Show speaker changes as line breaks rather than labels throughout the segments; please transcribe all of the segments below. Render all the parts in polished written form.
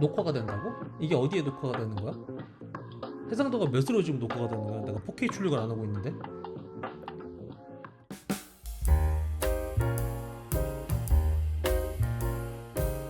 녹화가 된다고? 이게 어디에 녹화가 되는 거야? 해상도가 몇으로 지금 녹화가 되는 거야? 내가 4K 출력을 안 하고 있는데?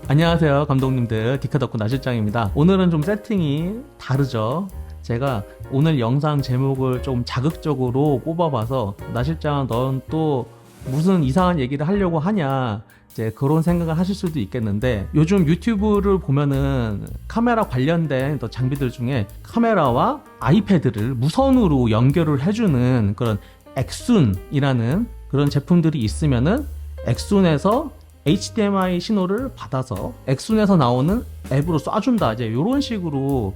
안녕하세요 감독님들, 디카덕후 나실장입니다. 오늘은 좀 세팅이 다르죠. 제가 오늘 영상 제목을 좀 자극적으로 뽑아봐서, 나실장 넌 또 무슨 이상한 얘기를 하려고 하냐, 이제 그런 생각을 하실 수도 있겠는데, 요즘 유튜브를 보면은 카메라 관련된 또 장비들 중에 카메라와 아이패드를 무선으로 연결을 해주는 그런 엑순이라는 그런 제품들이 있으면은, 엑순에서 HDMI 신호를 받아서 엑순에서 나오는 앱으로 쏴준다, 이제 이런 식으로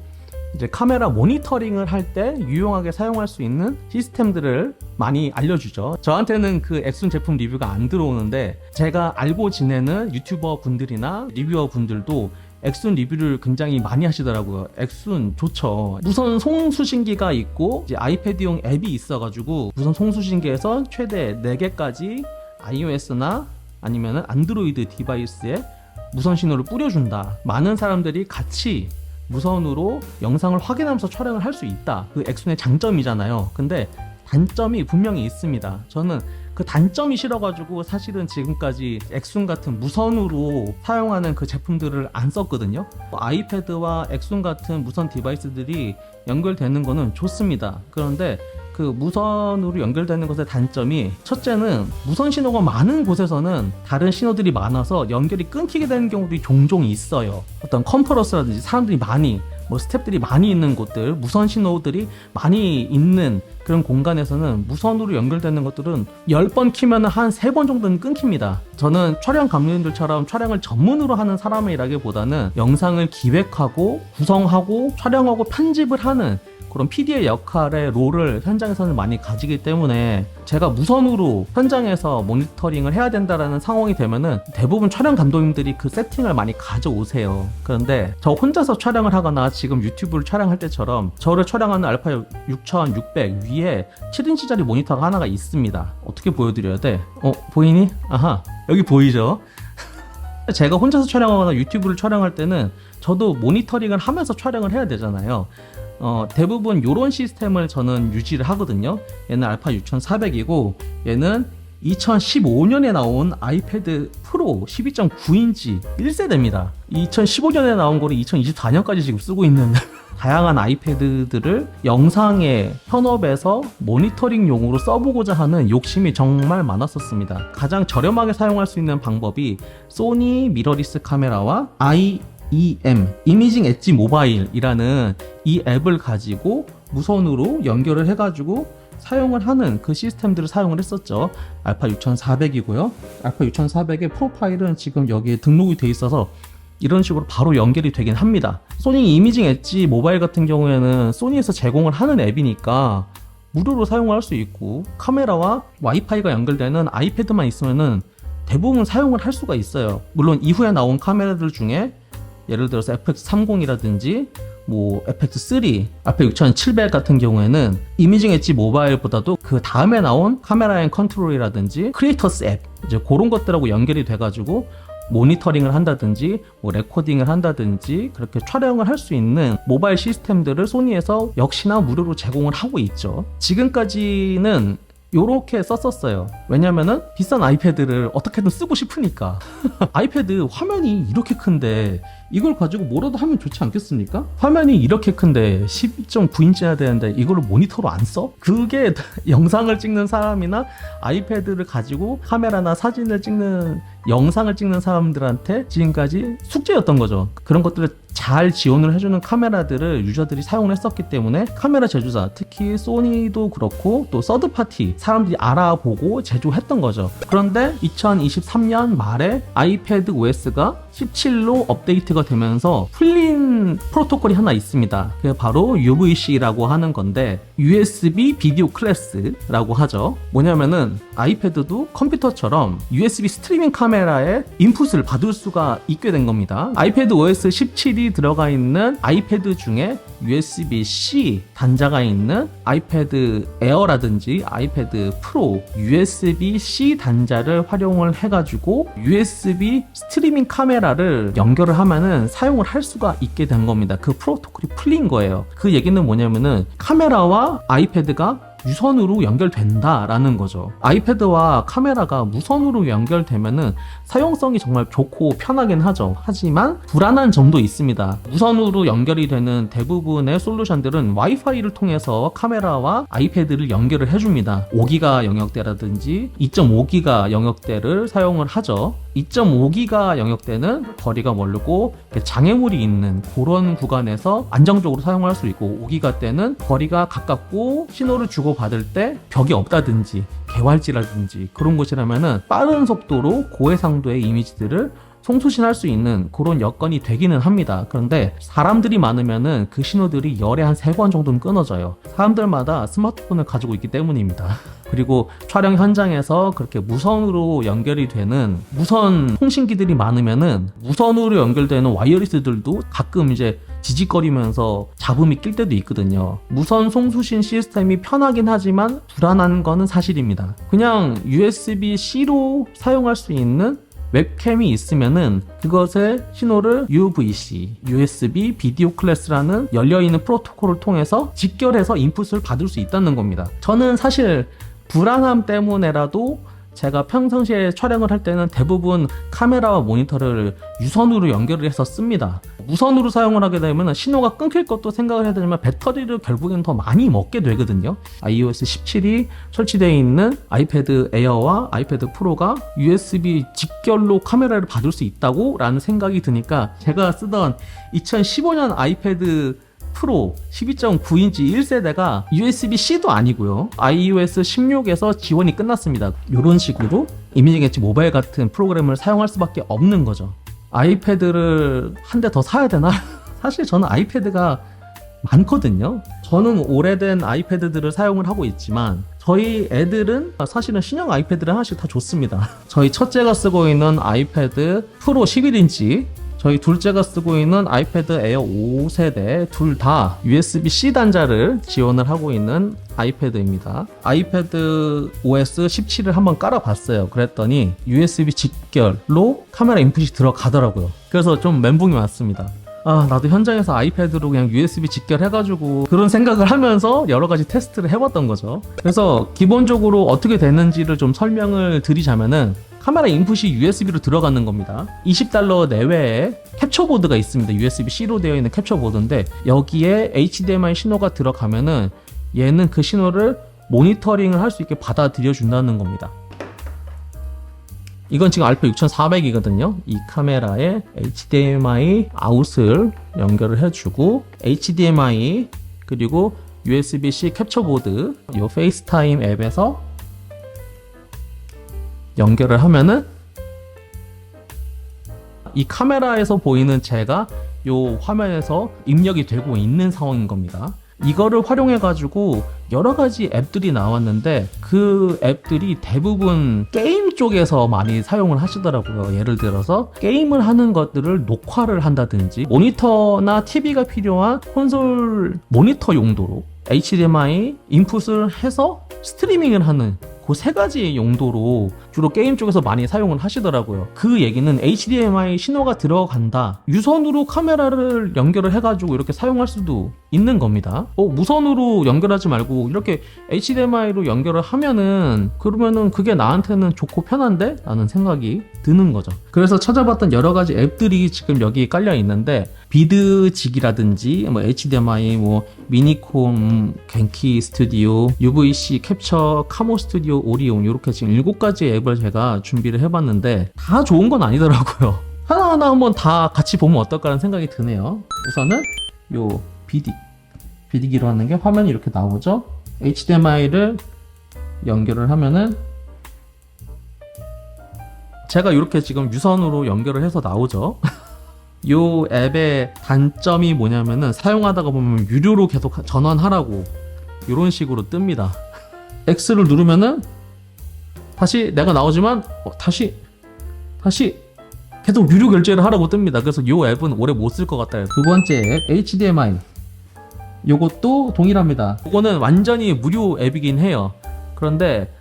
이제 카메라 모니터링을 할 때 유용하게 사용할 수 있는 시스템들을 많이 알려주죠. 저한테는 그 엑순 제품 리뷰가 안 들어오는데, 제가 알고 지내는 유튜버 분들이나 리뷰어 분들도 엑순 리뷰를 굉장히 많이 하시더라고요. 엑순 좋죠. 무선 송수신기가 있고 이제 아이패드용 앱이 있어가지고, 무선 송수신기에서 최대 4개까지 iOS나 아니면은 안드로이드 디바이스에 무선 신호를 뿌려준다. 많은 사람들이 같이 무선으로 영상을 확인하면서 촬영을 할 수 있다. 그 엑순의 장점이잖아요. 근데 단점이 분명히 있습니다. 저는 그 단점이 싫어가지고 사실은 지금까지 엑순 같은 무선으로 사용하는 그 제품들을 안 썼거든요. 아이패드와 엑순 같은 무선 디바이스들이 연결되는 거는 좋습니다. 그런데 그 무선으로 연결되는 것의 단점이, 첫째는 무선 신호가 많은 곳에서는 다른 신호들이 많아서 연결이 끊기게 되는 경우들이 종종 있어요. 어떤 컨퍼런스라든지 사람들이 많이, 스태프들이 많이 있는 곳들, 무선 신호들이 많이 있는 그런 공간에서는 무선으로 연결되는 것들은 10번 키면 한 3번 정도는 끊깁니다. 저는 촬영 감독님들처럼 촬영을 전문으로 하는 사람이라기보다는 영상을 기획하고 구성하고 촬영하고 편집을 하는 그런 PD의 역할의 롤을 현장에서는 많이 가지기 때문에, 제가 무선으로 현장에서 모니터링을 해야 된다라는 상황이 되면은 대부분 촬영 감독님들이 그 세팅을 많이 가져오세요. 그런데 저 혼자서 촬영을 하거나 지금 유튜브를 촬영할 때처럼 저를 촬영하는 알파 6600 위에 7인치짜리 모니터가 하나가 있습니다. 어떻게 보여드려야 돼? 보이니? 아하, 여기 보이죠? 제가 혼자서 촬영하거나 유튜브를 촬영할 때는 저도 모니터링을 하면서 촬영을 해야 되잖아요. 대부분 이런 시스템을 저는 유지를 하거든요. 얘는 알파 6400이고, 얘는 2015년에 나온 아이패드 프로 12.9인치 1세대입니다. 2015년에 나온 거를 2024년까지 지금 쓰고 있는 다양한 아이패드들을 영상의 현업에서 모니터링용으로 써보고자 하는 욕심이 정말 많았었습니다. 가장 저렴하게 사용할 수 있는 방법이 소니 미러리스 카메라와 이미징 엣지 모바일이라는 이 앱을 가지고 무선으로 연결을 해가지고 사용을 하는 그 시스템들을 사용을 했었죠. 알파 6400이고요. 알파 6400의 프로파일은 지금 여기에 등록이 돼 있어서 이런 식으로 바로 연결이 되긴 합니다. 소니 이미징 엣지 모바일 같은 경우에는 소니에서 제공을 하는 앱이니까 무료로 사용할 수 있고, 카메라와 와이파이가 연결되는 아이패드만 있으면은 대부분 사용을 할 수가 있어요. 물론 이후에 나온 카메라들 중에 예를 들어서 FX30이라든지 FX3, 알파 6700 같은 경우에는 이미징 엣지 모바일보다도 그 다음에 나온 카메라 앤 컨트롤이라든지 크리에이터스 앱, 이제 그런 것들하고 연결이 돼가지고 모니터링을 한다든지 레코딩을 한다든지 그렇게 촬영을 할 수 있는 모바일 시스템들을 소니에서 역시나 무료로 제공을 하고 있죠. 지금까지는 요렇게 썼었어요. 왜냐면은 비싼 아이패드를 어떻게든 쓰고 싶으니까. 아이패드 화면이 이렇게 큰데 이걸 가지고 뭐라도 하면 좋지 않겠습니까? 화면이 이렇게 큰데 12.9인치나 되는데 이거를 모니터로 안 써? 그게 영상을 찍는 사람이나 아이패드를 가지고 카메라나 사진을 찍는, 영상을 찍는 사람들한테 지금까지 숙제였던 거죠. 그런 것들을 잘 지원을 해주는 카메라들을 유저들이 사용을 했었기 때문에 카메라 제조사, 특히 소니도 그렇고 또 서드파티 사람들이 알아보고 제조했던 거죠. 그런데 2023년 말에 아이패드 OS가 17로 업데이트가 되면서 풀린 프로토콜이 하나 있습니다. 그게 바로 UVC라고 하는 건데, USB 비디오 클래스라고 하죠. 뭐냐면은 아이패드도 컴퓨터처럼 USB 스트리밍 카메라에 인풋을 받을 수가 있게 된 겁니다. 아이패드 OS 17이 들어가 있는 아이패드 중에 USB-C 단자가 있는 아이패드 에어라든지 아이패드 프로 USB-C 단자를 활용을 해가지고 USB 스트리밍 카메라를 연결을 하면은 일단은 사용을 할 수가 있게 된 겁니다. 그 프로토콜이 풀린 거예요. 그 얘기는 뭐냐면은 카메라와 아이패드가 유선으로 연결된다라는 거죠. 아이패드와 카메라가 무선으로 연결되면은 사용성이 정말 좋고 편하긴 하죠. 하지만 불안한 점도 있습니다. 무선으로 연결이 되는 대부분의 솔루션들은 와이파이를 통해서 카메라와 아이패드를 연결을 해줍니다. 5기가 영역대라든지 2.5기가 영역대를 사용을 하죠. 2.5기가 영역대는 거리가 멀고 장애물이 있는 그런 구간에서 안정적으로 사용할 수 있고, 5기가 때는 거리가 가깝고 신호를 주고받을 때 벽이 없다든지 개활지라든지 그런 곳이라면은 빠른 속도로 고해상도의 이미지들을 송수신할 수 있는 그런 여건이 되기는 합니다. 그런데 사람들이 많으면은 그 신호들이 열에 한 3번 정도는 끊어져요. 사람들마다 스마트폰을 가지고 있기 때문입니다. 그리고 촬영 현장에서 그렇게 무선으로 연결이 되는 무선 통신기들이 많으면은 무선으로 연결되는 와이어리스들도 가끔 이제 지직거리면서 잡음이 낄 때도 있거든요. 무선 송수신 시스템이 편하긴 하지만 불안한 거는 사실입니다. 그냥 USB-C로 사용할 수 있는 웹캠이 있으면은 그것의 신호를 UVC, USB 비디오 클래스라는 열려있는 프로토콜을 통해서 직결해서 인풋을 받을 수 있다는 겁니다. 저는 사실 불안함 때문에라도 제가 평상시에 촬영을 할 때는 대부분 카메라와 모니터를 유선으로 연결을 해서 씁니다. 무선으로 사용을 하게 되면 신호가 끊길 것도 생각을 해야 되지만 배터리를 결국엔 더 많이 먹게 되거든요. iOS 17이 설치되어 있는 아이패드 에어와 아이패드 프로가 USB 직결로 카메라를 받을 수 있다고 라는 생각이 드니까 제가 쓰던 2015년 아이패드 프로 12.9인치 1세대가 USB-C도 아니고요. iOS 16에서 지원이 끝났습니다. 이런 식으로 이미지 캐치 모바일 같은 프로그램을 사용할 수밖에 없는 거죠. 아이패드를 한 대 더 사야 되나? 사실 저는 아이패드가 많거든요. 저는 오래된 아이패드들을 사용을 하고 있지만 저희 애들은 사실은 신형 아이패드를 하나씩 다 줬습니다. 저희 첫째가 쓰고 있는 아이패드 프로 11인치, 저희 둘째가 쓰고 있는 아이패드 에어 5세대 둘 다 USB-C 단자를 지원을 하고 있는 아이패드입니다. 아이패드 OS 17을 한번 깔아봤어요. 그랬더니 USB 직결로 카메라 인풋이 들어가더라고요. 그래서 좀 멘붕이 왔습니다. 나도 현장에서 아이패드로 그냥 USB 직결해가지고 그런 생각을 하면서 여러 가지 테스트를 해봤던 거죠. 그래서 기본적으로 어떻게 되는지를 좀 설명을 드리자면은 카메라 인풋이 USB로 들어가는 겁니다. $20 내외에 캡처보드가 있습니다. USB-C로 되어 있는 캡처보드인데 여기에 HDMI 신호가 들어가면은 얘는 그 신호를 모니터링을 할 수 있게 받아들여 준다는 겁니다. 이건 지금 알파 6400이거든요. 이 카메라에 HDMI 아웃을 연결을 해주고 HDMI 그리고 USB-C 캡처보드 이 페이스타임 앱에서 연결을 하면은 이 카메라에서 보이는 제가 이 화면에서 입력이 되고 있는 상황인 겁니다. 이거를 활용해 가지고 여러 가지 앱들이 나왔는데 그 앱들이 대부분 게임 쪽에서 많이 사용을 하시더라고요. 예를 들어서 게임을 하는 것들을 녹화를 한다든지 모니터나 TV가 필요한 콘솔 모니터 용도로 HDMI 인풋을 해서 스트리밍을 하는 그 3가지 용도로 주로 게임 쪽에서 많이 사용을 하시더라고요. 그 얘기는 HDMI 신호가 들어간다. 유선으로 카메라를 연결을 해가지고 이렇게 사용할 수도 있는 겁니다. 무선으로 연결하지 말고 이렇게 HDMI로 연결을 하면은 그러면은 그게 나한테는 좋고 편한데? 라는 생각이 드는 거죠. 그래서 찾아봤던 여러 가지 앱들이 지금 여기 깔려 있는데 비드직이라든지 HDMI, 미니콤, genki 스튜디오, UVC 캡처, 카모 스튜디오, 오리온 이렇게 지금 7가지 앱을 제가 준비를 해봤는데 다 좋은 건 아니더라고요. 하나하나 한번 다 같이 보면 어떨까라는 생각이 드네요. 우선은 요 비디기로 하는 게 화면이 이렇게 나오죠. HDMI를 연결을 하면은 제가 이렇게 지금 유선으로 연결을 해서 나오죠. 이 앱의 단점이 뭐냐면은 사용하다가 보면 유료로 계속 전환하라고 이런 식으로 뜹니다. X를 누르면은 다시 내가 나오지만 다시 계속 유료 결제를 하라고 뜹니다. 그래서 이 앱은 오래 못 쓸 것 같아요. 두 번째 앱 HDMI 요것도 동일합니다. 이거는 완전히 무료 앱이긴 해요. 그런데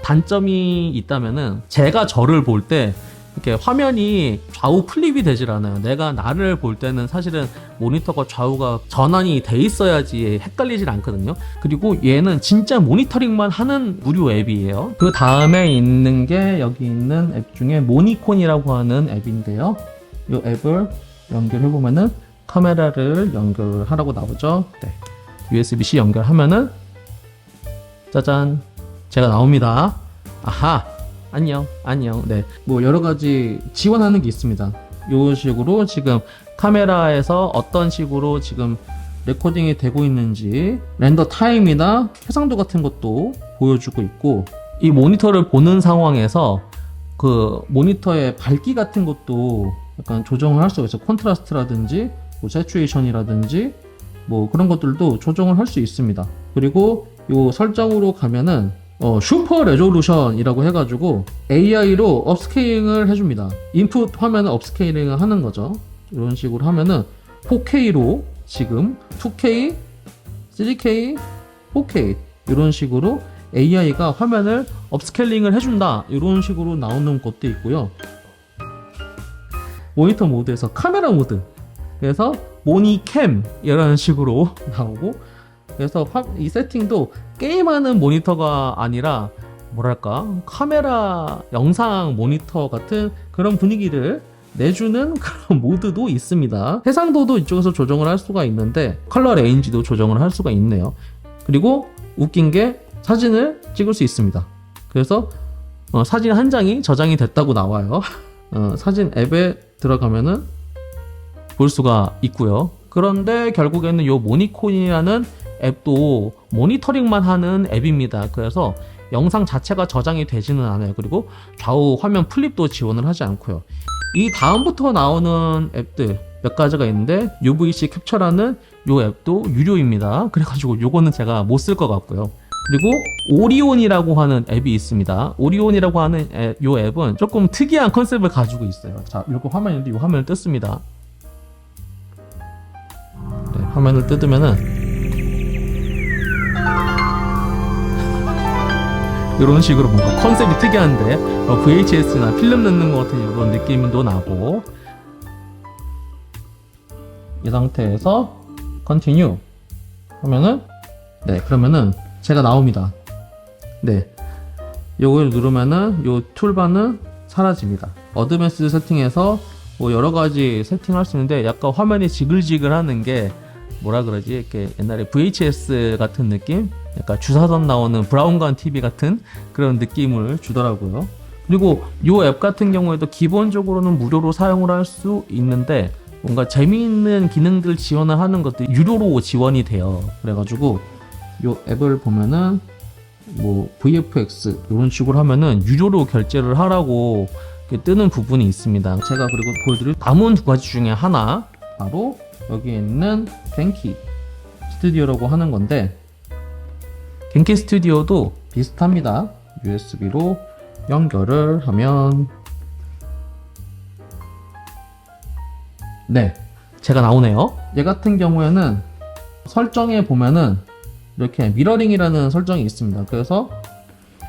단점이 있다면은 제가 저를 볼 때 이렇게 화면이 좌우 플립이 되질 않아요. 내가 나를 볼 때는 사실은 모니터가 좌우가 전환이 돼 있어야지 헷갈리질 않거든요. 그리고 얘는 진짜 모니터링만 하는 무료 앱이에요. 그 다음에 있는 게 여기 있는 앱 중에 모니콘이라고 하는 앱인데요. 이 앱을 연결해보면은 카메라를 연결하라고 나오죠. 네. USB-C 연결하면은 짜잔, 제가 나옵니다. 아하, 안녕. 네, 뭐 여러 가지 지원하는 게 있습니다. 이 식으로 지금 카메라에서 어떤 식으로 지금 레코딩이 되고 있는지 렌더 타임이나 해상도 같은 것도 보여주고 있고, 이 모니터를 보는 상황에서 그 모니터의 밝기 같은 것도 약간 조정을 할 수가 있어요. 콘트라스트라든지 뭐 새추에이션이라든지 뭐 그런 것들도 조정을 할 수 있습니다. 그리고 요 설정으로 가면은 슈퍼 레졸루션이라고 해가지고 AI로 업스케일링을 해줍니다. 인풋 화면을 업스케일링을 하는 거죠. 이런 식으로 하면은 4K로 지금 2K, 3K, 4K 이런 식으로 AI가 화면을 업스케일링을 해준다. 이런 식으로 나오는 것도 있고요. 모니터 모드에서 카메라 모드, 그래서 모니캠 이런 식으로 나오고, 그래서 이 세팅도 게임하는 모니터가 아니라 뭐랄까 카메라 영상 모니터 같은 그런 분위기를 내주는 그런 모드도 있습니다. 해상도도 이쪽에서 조정을 할 수가 있는데 컬러 레인지도 조정을 할 수가 있네요. 그리고 웃긴 게 사진을 찍을 수 있습니다. 그래서 사진 한 장이 저장이 됐다고 나와요. 사진 앱에 들어가면은 볼 수가 있고요. 그런데 결국에는 이 모니콘이라는 앱도 모니터링만 하는 앱입니다. 그래서 영상 자체가 저장이 되지는 않아요. 그리고 좌우 화면 플립도 지원을 하지 않고요. 이 다음부터 나오는 앱들 몇 가지가 있는데 UVC 캡처라는 이 앱도 유료입니다. 그래가지고 요거는 제가 못 쓸 것 같고요. 그리고 오리온이라고 하는 앱이 있습니다. 오리온이라고 하는 이 앱은 조금 특이한 컨셉을 가지고 있어요. 자, 이렇게 화면인데 이 화면을 뜯습니다. 네, 화면을 뜯으면은 이런 식으로 뭔가 컨셉이 특이한데 VHS나 필름 넣는 것 같은 이런 느낌도 나고, 이 상태에서 Continue 하면은 네, 그러면은 제가 나옵니다. 네, 요걸 누르면은 요 툴바는 사라집니다. 어드밴스드 세팅에서 뭐 여러 가지 세팅할 수 있는데 약간 화면이 지글지글하는 게 뭐라 그러지? 이렇게 옛날에 VHS 같은 느낌? 약간 주사선 나오는 브라운관 TV 같은 그런 느낌을 주더라고요. 그리고 이 앱 같은 경우에도 기본적으로는 무료로 사용을 할 수 있는데 뭔가 재미있는 기능들 지원을 하는 것들이 유료로 지원이 돼요. 그래가지고 이 앱을 보면은 뭐 VFX 이런 식으로 하면은 유료로 결제를 하라고 뜨는 부분이 있습니다. 제가 그리고 보여드릴 남은 두 가지 중에 하나, 바로 여기 있는 겐키 스튜디오라고 하는 건데, 겐키 스튜디오도 비슷합니다. USB로 연결을 하면 네, 제가 나오네요. 얘 같은 경우에는 설정에 보면은 이렇게 미러링이라는 설정이 있습니다. 그래서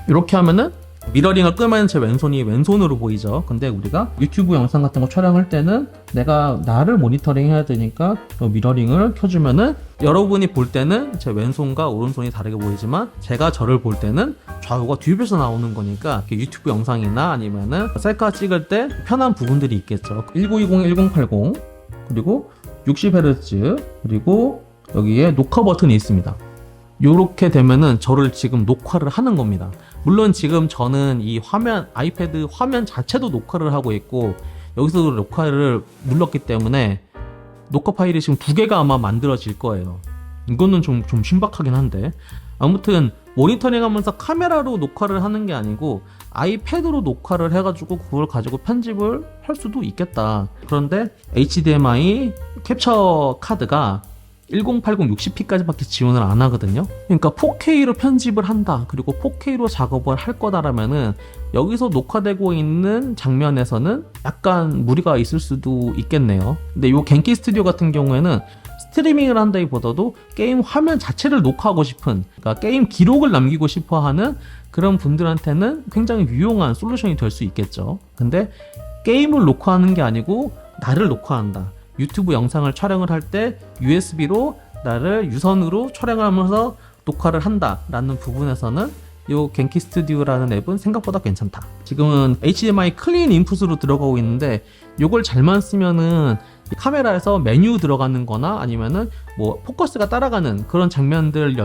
이렇게 하면은 미러링을 끄면 제 왼손이 왼손으로 보이죠. 근데 우리가 유튜브 영상 같은 거 촬영할 때는 내가 나를 모니터링 해야 되니까 미러링을 켜주면은 여러분이 볼 때는 제 왼손과 오른손이 다르게 보이지만 제가 저를 볼 때는 좌우가 뒤집혀서 나오는 거니까 유튜브 영상이나 아니면은 셀카 찍을 때 편한 부분들이 있겠죠. 1920, 1080 그리고 60Hz 그리고 여기에 녹화 버튼이 있습니다. 요렇게 되면은 저를 지금 녹화를 하는 겁니다. 물론 지금 저는 이 화면, 아이패드 화면 자체도 녹화를 하고 있고 여기서도 녹화를 눌렀기 때문에 녹화 파일이 지금 2개가 아마 만들어질 거예요. 이거는 좀 신박하긴 한데, 아무튼 모니터링 하면서 카메라로 녹화를 하는 게 아니고 아이패드로 녹화를 해가지고 그걸 가지고 편집을 할 수도 있겠다. 그런데 HDMI 캡처 카드가 1080 60p까지밖에 지원을 안 하거든요. 그러니까 4K로 편집을 한다, 그리고 4K로 작업을 할 거다라면은 여기서 녹화되고 있는 장면에서는 약간 무리가 있을 수도 있겠네요. 근데 요 겐키 스튜디오 같은 경우에는 스트리밍을 한다기보다도 게임 화면 자체를 녹화하고 싶은, 그러니까 게임 기록을 남기고 싶어 하는 그런 분들한테는 굉장히 유용한 솔루션이 될 수 있겠죠. 근데 게임을 녹화하는 게 아니고 나를 녹화한다. 유튜브 영상을 촬영을 할 때 USB로 나를 유선으로 촬영하면서 녹화를 한다라는 부분에서는 이 겐키 스튜디오라는 앱은 생각보다 괜찮다. 지금은 HDMI 클린 인풋으로 들어가고 있는데 이걸 잘만 쓰면은 카메라에서 메뉴 들어가는 거나 아니면은 뭐 포커스가 따라가는 그런 장면들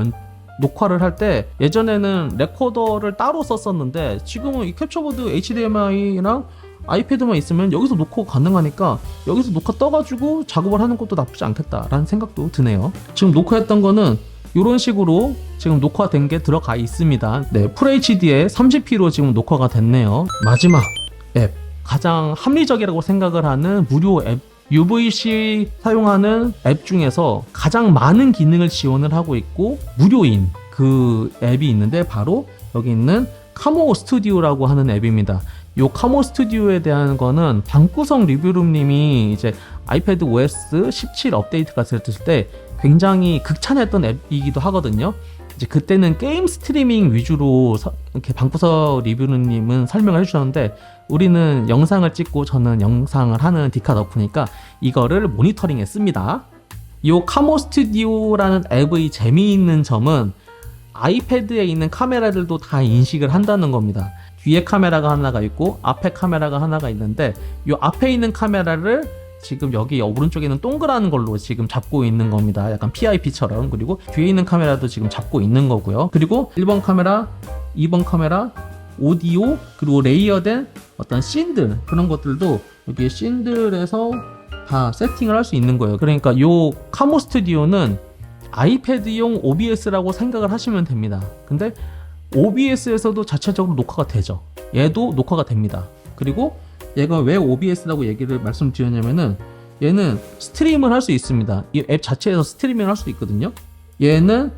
녹화를 할 때 예전에는 레코더를 따로 썼었는데 지금은 이 캡처보드 HDMI랑 아이패드만 있으면 여기서 녹화가 가능하니까 여기서 녹화 떠가지고 작업을 하는 것도 나쁘지 않겠다라는 생각도 드네요. 지금 녹화했던 거는 이런 식으로 지금 녹화된 게 들어가 있습니다. 네, FHD에 30p로 지금 녹화가 됐네요. 마지막 앱, 가장 합리적이라고 생각을 하는 무료 앱, UVC 사용하는 앱 중에서 가장 많은 기능을 지원을 하고 있고 무료인 그 앱이 있는데 바로 여기 있는 카모 스튜디오라고 하는 앱입니다. 요 카모 스튜디오에 대한 거는 방구석 리뷰룸님이 이제 아이패드 OS 17 업데이트가 됐을 때 굉장히 극찬했던 앱이기도 하거든요. 이제 그때는 게임 스트리밍 위주로 이렇게 방구석 리뷰룸님은 설명을 해주셨는데 우리는 영상을 찍고 저는 영상을 하는 디카덕후니까 이거를 모니터링 했습니다. 이 카모 스튜디오라는 앱의 재미있는 점은 아이패드에 있는 카메라들도 다 인식을 한다는 겁니다. 뒤에 카메라가 하나가 있고 앞에 카메라가 하나가 있는데 이 앞에 있는 카메라를 지금 여기 오른쪽에 있는 동그란 걸로 지금 잡고 있는 겁니다. 약간 PIP처럼. 그리고 뒤에 있는 카메라도 지금 잡고 있는 거고요. 그리고 1번 카메라, 2번 카메라, 오디오, 그리고 레이어된 어떤 씬들, 그런 것들도 여기 씬들에서 다 세팅을 할 수 있는 거예요. 그러니까 이 카모 스튜디오는 아이패드용 OBS라고 생각을 하시면 됩니다. 근데 OBS에서도 자체적으로 녹화가 되죠. 얘도 녹화가 됩니다. 그리고 얘가 왜 OBS라고 얘기를 말씀드렸냐면은 얘는 스트림을 할 수 있습니다. 이 앱 자체에서 스트리밍을 할 수 있거든요. 얘는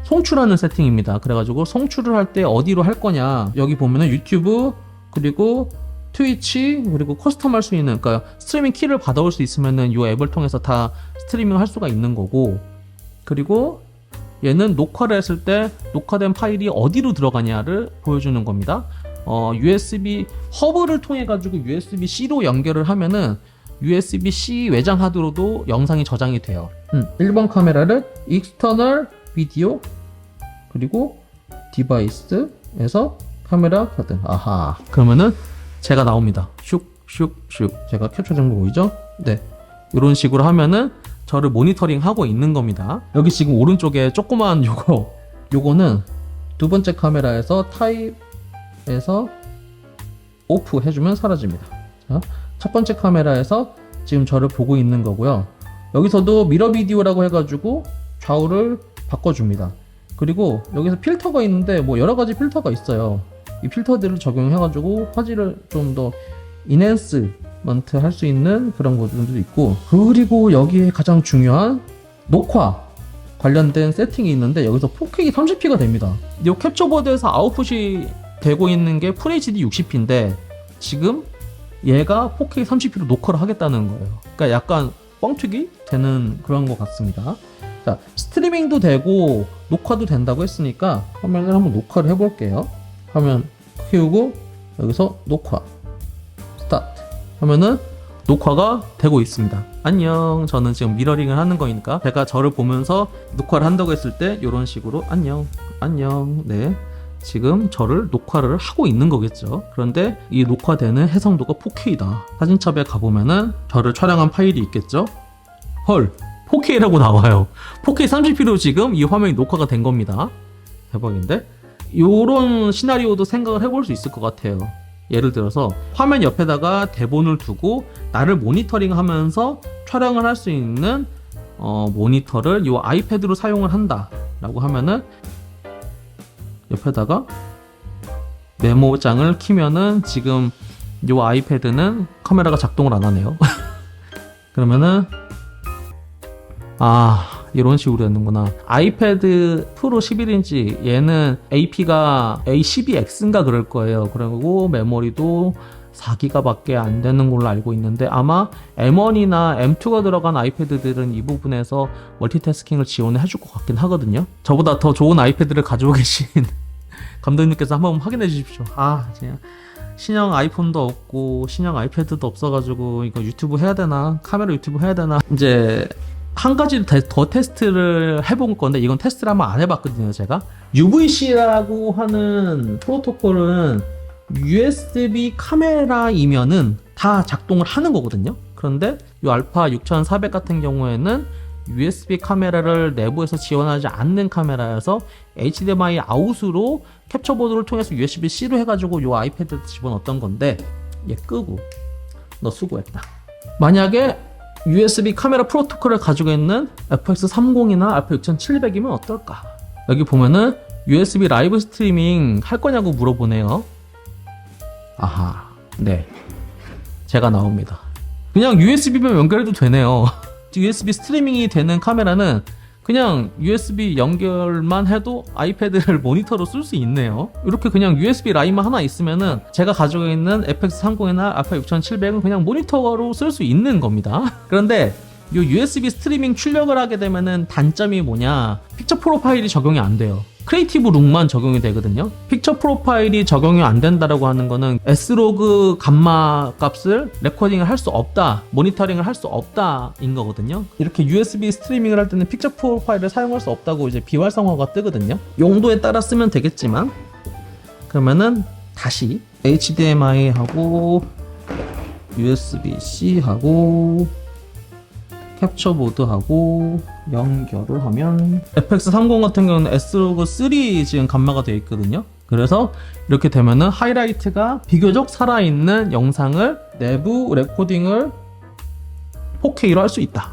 송출하는 세팅입니다. 그래가지고 송출을 할 때 어디로 할 거냐, 여기 보면은 유튜브 그리고 트위치 그리고 커스텀 할 수 있는, 그러니까 스트리밍 키를 받아올 수 있으면은 이 앱을 통해서 다 스트리밍 할 수가 있는 거고, 그리고 얘는 녹화를 했을 때 녹화된 파일이 어디로 들어가냐를 보여주는 겁니다. USB 허브를 통해 가지고 USB-C로 연결을 하면은 USB-C 외장 하드로도 영상이 저장이 돼요. 1번 카메라를 external 비디오 그리고 디바이스에서 카메라 버튼, 아하, 그러면은 제가 나옵니다. 슉슉슉, 제가 캡처 정보 보이죠? 네, 이런 식으로 하면은 저를 모니터링 하고 있는 겁니다. 여기 지금 오른쪽에 조그만 요거는 두 번째 카메라에서 타입에서 오프 해주면 사라집니다. 자, 첫 번째 카메라에서 지금 저를 보고 있는 거고요. 여기서도 미러 비디오라고 해가지고 좌우를 바꿔줍니다. 그리고 여기서 필터가 있는데 뭐 여러 가지 필터가 있어요. 이 필터들을 적용해가지고 화질을 좀 더 인핸스먼트 할 수 있는 그런 것들도 있고, 그리고 여기에 가장 중요한 녹화 관련된 세팅이 있는데 여기서 4K 30p가 됩니다. 이 캡처보드에서 아웃풋이 되고 있는 게 FHD 60p인데 지금 얘가 4K 30p로 녹화를 하겠다는 거예요. 그러니까 약간 뻥튀기 되는 그런 것 같습니다. 자, 스트리밍도 되고 녹화도 된다고 했으니까 화면을 한번 녹화를 해볼게요. 화면 키우고 여기서 녹화 스타트 하면은 녹화가 되고 있습니다. 안녕, 저는 지금 미러링을 하는 거니까 제가 저를 보면서 녹화를 한다고 했을 때 이런 식으로 안녕 안녕, 네, 지금 저를 녹화를 하고 있는 거겠죠. 그런데 이 녹화되는 해상도가 4K다. 사진첩에 가보면은 저를 촬영한 파일이 있겠죠. 헐, 4K라고 나와요. 4K 30p로 지금 이 화면이 녹화가 된 겁니다. 대박인데? 요런 시나리오도 생각을 해볼 수 있을 것 같아요. 예를 들어서 화면 옆에다가 대본을 두고 나를 모니터링 하면서 촬영을 할 수 있는 모니터를 이 아이패드로 사용을 한다 라고 하면은 옆에다가 메모장을 키면은 지금 이 아이패드는 카메라가 작동을 안 하네요. 그러면은 이런 식으로 되는구나. 아이패드 프로 11인치 얘는 AP가 A12X인가 그럴 거예요. 그리고 메모리도 4기가 밖에 안 되는 걸로 알고 있는데 아마 M1이나 M2가 들어간 아이패드들은 이 부분에서 멀티태스킹을 지원을 해줄 것 같긴 하거든요. 저보다 더 좋은 아이패드를 가지고 계신 감독님께서 한번 확인해 주십시오. 그냥 신형 아이폰도 없고 신형 아이패드도 없어가지고 이거 유튜브 해야 되나, 카메라 유튜브 해야 되나, 이제 한 가지 더 테스트를 해본 건데, 이건 테스트를 한번 안 해봤거든요. 제가 UVC라고 하는 프로토콜은 USB 카메라이면은 다 작동을 하는 거거든요. 그런데 이 알파 6400 같은 경우에는 USB 카메라를 내부에서 지원하지 않는 카메라여서 HDMI 아웃으로 캡처보드를 통해서 USB-C로 해가지고 이 아이패드에 집어넣었던 건데, 얘 끄고 너 수고했다. 만약에 USB 카메라 프로토콜을 가지고 있는 FX30이나 알파 6700이면 어떨까? 여기 보면은 USB 라이브 스트리밍 할 거냐고 물어보네요. 아하, 네, 제가 나옵니다. 그냥 USB만 연결해도 되네요. USB 스트리밍이 되는 카메라는 그냥 USB 연결만 해도 아이패드를 모니터로 쓸 수 있네요. 이렇게 그냥 USB 라인만 하나 있으면은 제가 가지고 있는 FX30이나 알파 6700은 그냥 모니터로 쓸 수 있는 겁니다. 그런데 이 USB 스트리밍 출력을 하게 되면은 단점이 뭐냐, 픽처 프로파일이 적용이 안 돼요. 크리에이티브 룩만 적용이 되거든요. 픽처 프로파일이 적용이 안 된다라고 하는 거는 S로그 감마 값을 레코딩을 할 수 없다, 모니터링을 할 수 없다 인 거거든요. 이렇게 USB 스트리밍을 할 때는 픽처 프로파일을 사용할 수 없다고 이제 비활성화가 뜨거든요. 용도에 따라 쓰면 되겠지만, 그러면은 다시 HDMI 하고 USB-C 하고 캡처보드하고 연결을 하면, FX30 같은 경우는 S로그 3 지금 감마가 되어 있거든요. 그래서 이렇게 되면은 하이라이트가 비교적 살아있는 영상을 내부 레코딩을 4K로 할 수 있다.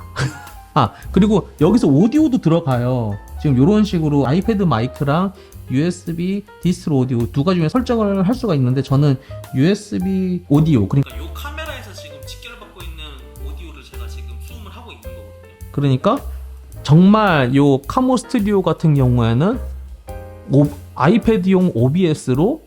아, 그리고 여기서 오디오도 들어가요. 지금 이런 식으로 아이패드 마이크랑 USB 디스트로 오디오 두 가지 중에 설정을 할 수가 있는데, 저는 USB 오디오, 그러니까 이 카메라에서 지금 직결을 받고 있는 오디오를 제가 지금 수음을 하고 있는 거거든요. 그러니까 정말 요 카모 스튜디오 같은 경우에는 아이패드용 OBS로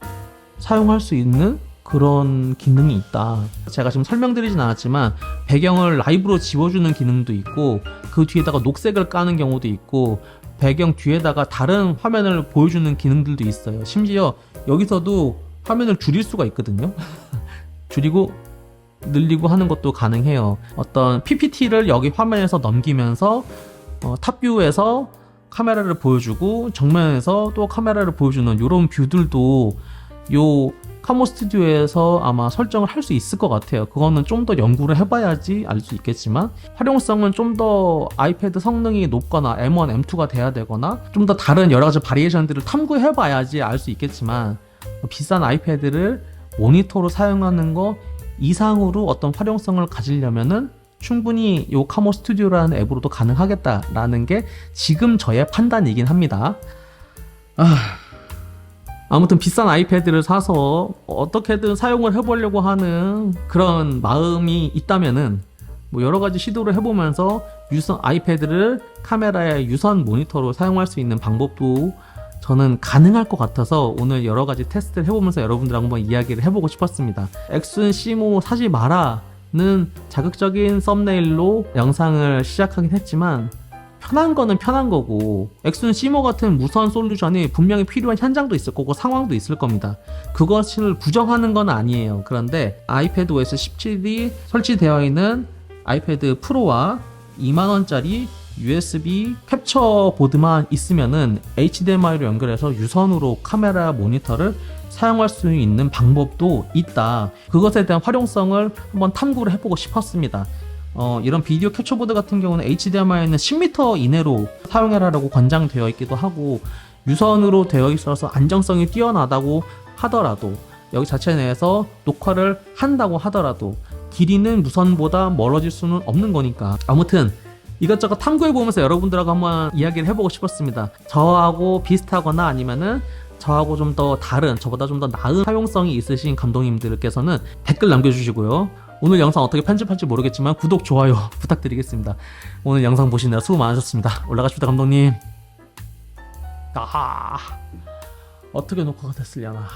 사용할 수 있는 그런 기능이 있다. 제가 지금 설명드리진 않았지만 배경을 라이브로 지워주는 기능도 있고, 그 뒤에다가 녹색을 까는 경우도 있고, 배경 뒤에다가 다른 화면을 보여주는 기능들도 있어요. 심지어 여기서도 화면을 줄일 수가 있거든요. 줄이고 늘리고 하는 것도 가능해요. 어떤 PPT를 여기 화면에서 넘기면서 탑뷰에서 카메라를 보여주고 정면에서 또 카메라를 보여주는 이런 뷰들도 요 카모 스튜디오에서 아마 설정을 할 수 있을 것 같아요. 그거는 좀 더 연구를 해봐야지 알 수 있겠지만, 활용성은 좀 더 아이패드 성능이 높거나 M1, M2가 돼야 되거나 좀 더 다른 여러 가지 바리에이션들을 탐구해봐야지 알 수 있겠지만, 비싼 아이패드를 모니터로 사용하는 거 이상으로 어떤 활용성을 가지려면은 충분히 요 카모 스튜디오라는 앱으로도 가능하겠다라는 게 지금 저의 판단이긴 합니다. 아무튼 비싼 아이패드를 사서 어떻게든 사용을 해보려고 하는 그런 마음이 있다면은 뭐 여러 가지 시도를 해보면서 아이패드를 카메라의 유선 모니터로 사용할 수 있는 방법도 저는 가능할 것 같아서 오늘 여러 가지 테스트를 해보면서 여러분들하고 한번 이야기를 해보고 싶었습니다. 엑순 시모 사지 마라는 자극적인 썸네일로 영상을 시작하긴 했지만, 편한 거는 편한 거고, 엑순 시모 같은 무선 솔루션이 분명히 필요한 현장도 있을 거고 상황도 있을 겁니다. 그것을 부정하는 건 아니에요. 그런데 아이패드 OS 17이 설치되어 있는 아이패드 프로와 2만원짜리 USB 캡처 보드만 있으면은 HDMI로 연결해서 유선으로 카메라 모니터를 사용할 수 있는 방법도 있다. 그것에 대한 활용성을 한번 탐구를 해보고 싶었습니다. 이런 비디오 캡처보드 같은 경우는 HDMI는 10m 이내로 사용해라라고 권장되어 있기도 하고, 유선으로 되어 있어서 안정성이 뛰어나다고 하더라도, 여기 자체 내에서 녹화를 한다고 하더라도 길이는 무선보다 멀어질 수는 없는 거니까, 아무튼 이것저것 탐구해보면서 여러분들하고 한번 이야기를 해보고 싶었습니다. 저하고 비슷하거나 아니면은 저하고 좀 더 다른, 저보다 좀 더 나은 사용성이 있으신 감독님들께서는 댓글 남겨주시고요. 오늘 영상 어떻게 편집할지 모르겠지만 구독, 좋아요 부탁드리겠습니다. 오늘 영상 보시느라 수고 많으셨습니다. 올라가십시다, 감독님. 어떻게 녹화가 됐으려나.